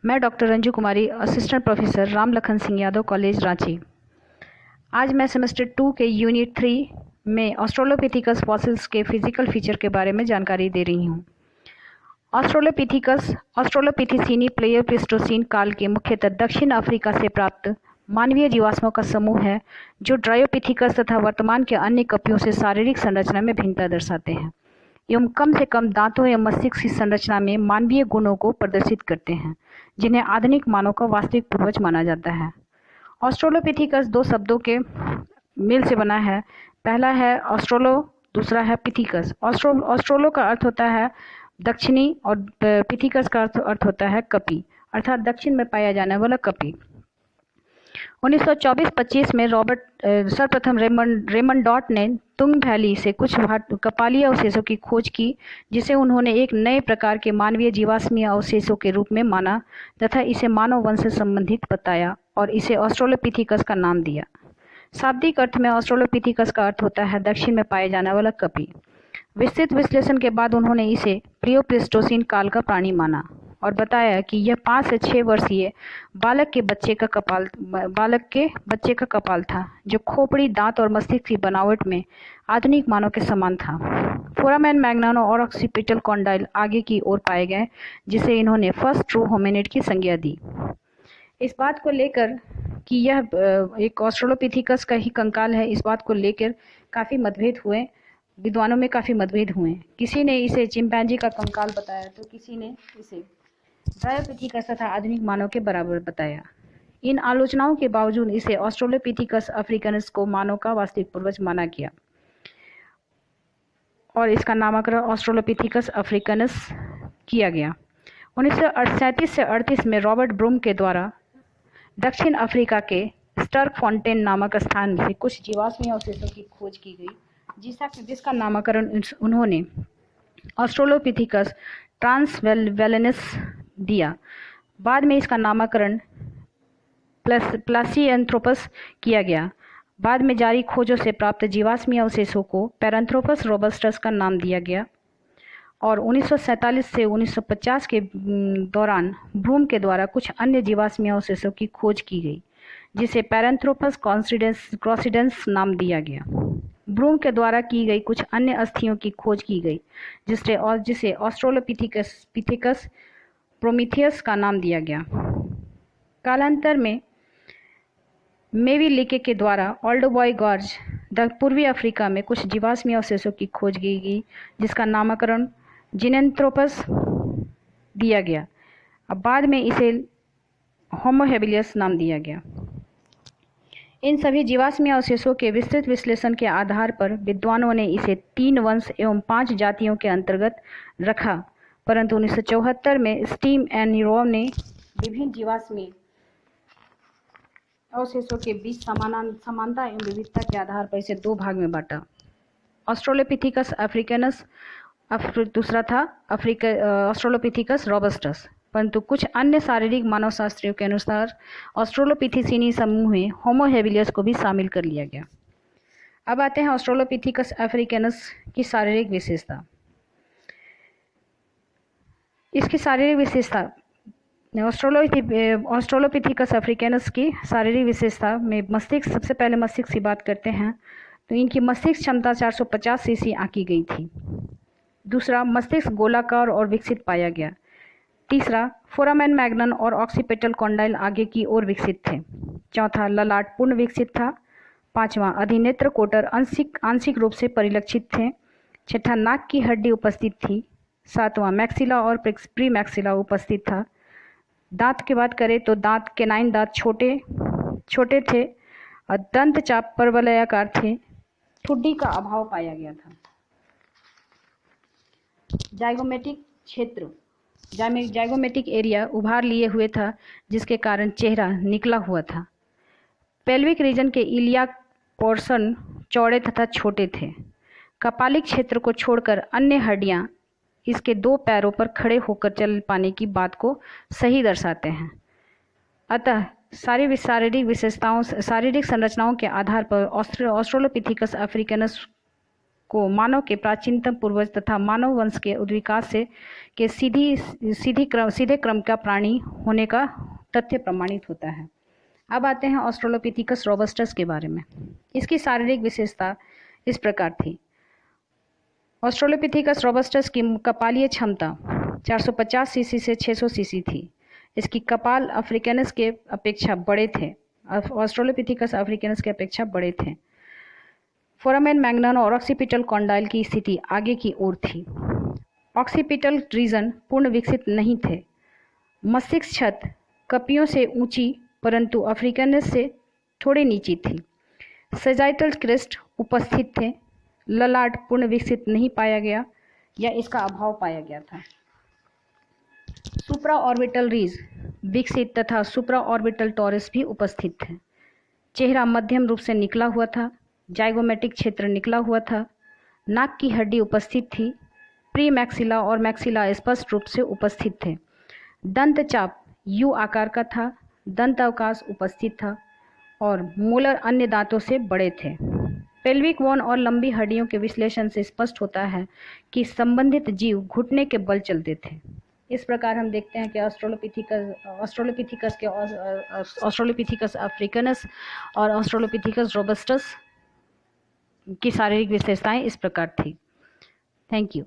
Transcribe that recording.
मैं doctor Ranju Kumari, assistant professor Ram Lakhan Singh Yadav college Ranchi. आज मैं सेमेस्टर 2 के यूनिट 3 में ऑस्ट्रेलोपिथेकस फॉसिल्स के फिजिकल फीचर के बारे में जानकारी दे रही हूँ। ऑस्ट्रेलोपिथेकस ऑस्ट्रेलोपिथेसीनी प्लेयोप्लिस्टोसीन काल के मुख्यतः दक्षिण अफ्रीका से प्राप्त मानवीय जीवाश्मों का समूह है, जो ड्रायोपिथेकस तथा वर्तमान के अन्य कपियों से शारीरिक संरचना में भिन्नता दर्शाते हैं एवं कम से कम दांतों या मस्तिष्क की संरचना में मानवीय गुणों को प्रदर्शित करते हैं, जिन्हें आधुनिक मानव का वास्तविक पूर्वज माना जाता है। ऑस्ट्रेलोपिथेकस दो शब्दों के मेल से बना है। पहला है ऑस्ट्रोलो, दूसरा है पिथिकस। ऑस्ट्रोलो का अर्थ होता है दक्षिणी और पिथिकस का अर्थ होता है कपी, अर्थात दक्षिण में पाया जाने वाला कपी। 1924-25 में सर्वप्रथम रेमंड डॉट ने तुंग वैली से कुछ कपालीय अवशेषों की खोज की, जिसे उन्होंने एक नए प्रकार के मानवीय जीवाश्मीय अवशेषों के रूप में माना तथा इसे मानव वंश से संबंधित बताया और इसे ऑस्ट्रेलोपिथेकस का नाम दिया। शाब्दिक अर्थ में ऑस्ट्रेलोपिथेकस का अर्थ होता है दक्षिण में पाए जाने वाला कपी। विस्तृत विश्लेषण के बाद उन्होंने इसे प्लियोप्लिस्टोसीन काल का प्राणी माना और बताया कि यह 5 से 6 वर्षीय बालक के बच्चे का कपाल था, जो खोपड़ी, दांत और मस्तिष्क की बनावट में आधुनिक मानव के समान था। फोरामेन मैग्नान और ऑक्सीपिटल कॉन्डाइल आगे की ओर पाए गए, जिसे इन्होंने फर्स्ट ट्रू होमिनिड की संज्ञा दी। इस बात को लेकर कि यह एक ऑस्ट्रेलोपिथेकस का ही कंकाल है, इस बात को लेकर काफ़ी मतभेद हुए, विद्वानों में काफ़ी मतभेद हुए। किसी ने इसे चिंपैंजी का कंकाल बताया तो किसी ने इसे ड्रायोपिथेकस तथा आधुनिक मानव के बराबर बताया। इन आलोचनाओं के बावजूद इसे ऑस्ट्रेलोपिथेकस अफ्रीकनस को मानव का वास्तविक पूर्वज माना गया और इसका नामकरण ऑस्ट्रेलोपिथेकस अफ्रीकनस किया गया। 1937 से 38 में रॉबर्ट ब्रूम के द्वारा दक्षिण अफ्रीका के स्टर्कफॉन्टेन नामक स्थान से कुछ जीवाश्मीय अवशेषों की खोज की गई, जिसका नामकरण उन्होंने ऑस्ट्रेलोपिथेकस ट्रांसवैलेनस दिया। बाद में इसका नामकरण प्लासिएंथ्रोपस किया गया। बाद में जारी खोजों से प्राप्त जीवाश्मीय अवशेषों को पैरांथ्रोपस रोबस्टस का नाम दिया गया और 1947 से 1950 के दौरान ब्रूम के द्वारा कुछ अन्य जीवाश्मीय अवशेषों की खोज की गई, जिसे पैरांथ्रोपस क्रॉसिडेंस नाम दिया गया। ब्रूम के द्वारा की गई कुछ अन्य अस्थियों की खोज की गई, जिसे ऑस्ट्रेलोपिथेकस प्रोमीथियस का नाम दिया गया। कालांतर में मेविलिके के द्वारा ओल्डोबॉय गॉर्ज पूर्वी अफ्रीका में कुछ जीवाश्मीय अवशेषों की खोज की गई, जिसका नामकरण जिनेंथ्रोपस दिया गया। अब बाद में इसे होमो हेबिलियस नाम दिया गया। इन सभी जीवाश्मीय अवशेषों के विस्तृत विश्लेषण के आधार पर विद्वानों ने इसे 3 वंश एवं 5 जातियों के अंतर्गत रखा, परंतु 1974 में स्टीम एंड नीरोव ने विभिन्न जीवाश्मीय अवशेषों के बीच समानता एवं विविधता के आधार पर इसे 2 भाग में बांटा। ऑस्ट्रेलोपिथेकस अफ्रीकनस, दूसरा था ऑस्ट्रेलोपिथेकस रोबस्टस। परंतु कुछ अन्य शारीरिक मानवशास्त्रियों के अनुसार ऑस्ट्रेलोपिथेसीनी समूह में होमो हेबिलियस को भी शामिल कर लिया गया। अब आते हैं ऑस्ट्रेलोपिथेकस अफ्रीकनस की शारीरिक विशेषता। इसकी शारीरिक विशेषता ऑस्ट्रेलोपिथेकस अफ्रीकनस की शारीरिक विशेषता में मस्तिष्क, सबसे पहले मस्तिष्क की बात करते हैं तो इनकी मस्तिष्क क्षमता 450 सीसी आंकी गई थी। दूसरा, मस्तिष्क गोलाकार और विकसित पाया गया। तीसरा, फोरामेन मैग्नन और ऑक्सीपिटल कॉन्डाइल आगे की ओर विकसित थे। चौथा, ललाट पूर्ण विकसित था। पांचवा, अधिनेत्र कोटर आंशिक रूप से परिलक्षित थे। छठा, नाक की हड्डी उपस्थित थी। सातवां, मैक्सिला और प्री मैक्सिला उपस्थित था। दांत की बात करें तो दांत, केनाइन दांत छोटे थे और दंत चाप परवलयाकार थे। ठुड्डी का अभाव पाया गया था। जाइगोमेटिक एरिया उभार लिए हुए था, जिसके कारण चेहरा निकला हुआ था। पेल्विक रीजन के इलियाक पोर्शन चौड़े तथा छोटे थे। कपालिक क्षेत्र को छोड़कर अन्य हड्डियां इसके 2 पैरों पर खड़े होकर चल पाने की बात को सही दर्शाते हैं। अतः शारीरिक संरचनाओं के आधार पर ऑस्ट्रेलोपिथेकस अफ्रीकनस को मानव के प्राचीनतम पूर्वज तथा मानव वंश के उद्विकास से के सीधे क्रम का प्राणी होने का तथ्य प्रमाणित होता है। अब आते हैं ऑस्ट्रेलोपिथेकस रोबस्टस के बारे में। इसकी शारीरिक विशेषता इस प्रकार थी। ऑस्ट्रेलोपिथेकस रोबस्टस की कपालीय क्षमता 450 सीसी से 600 सीसी थी। इसकी कपाल अफ्रीकैनस के अपेक्षा बड़े थे। ऑस्ट्रेलोपिथेकस अफ्रीकैनस के अपेक्षा बड़े थे। फोरामेन मैग्नम और ऑक्सीपिटल कॉन्डाइल की स्थिति आगे की ओर थी। ऑक्सीपिटल रीजन पूर्ण विकसित नहीं थे। मस्तिष्क छत कपियों से ऊंची परंतु अफ्रीकैनस से थोड़ी नीची थी। सेजाइटल क्रेस्ट उपस्थित थे। ललाट पूर्ण विकसित नहीं पाया गया या इसका अभाव पाया गया था। सुप्रा ऑर्बिटल रीज विकसित तथा सुप्रा ऑर्बिटल टॉरस भी उपस्थित थे। चेहरा मध्यम रूप से निकला हुआ था। जाइगोमेटिक क्षेत्र निकला हुआ था। नाक की हड्डी उपस्थित थी। प्री मैक्सिला और मैक्सिला स्पष्ट रूप से उपस्थित थे। दंत चाप यू आकार का था। दंत अवकाश उपस्थित था और मोलर अन्य दांतों से बड़े थे। पेल्विक बोन और लंबी हड्डियों के विश्लेषण से स्पष्ट होता है कि संबंधित जीव घुटने के बल चलते थे। इस प्रकार हम देखते हैं कि ऑस्ट्रेलोपिथेकस अफ्रीकनस और ऑस्ट्रेलोपिथेकस रोबस्टस की शारीरिक विशेषताएं इस प्रकार थी। Thank you.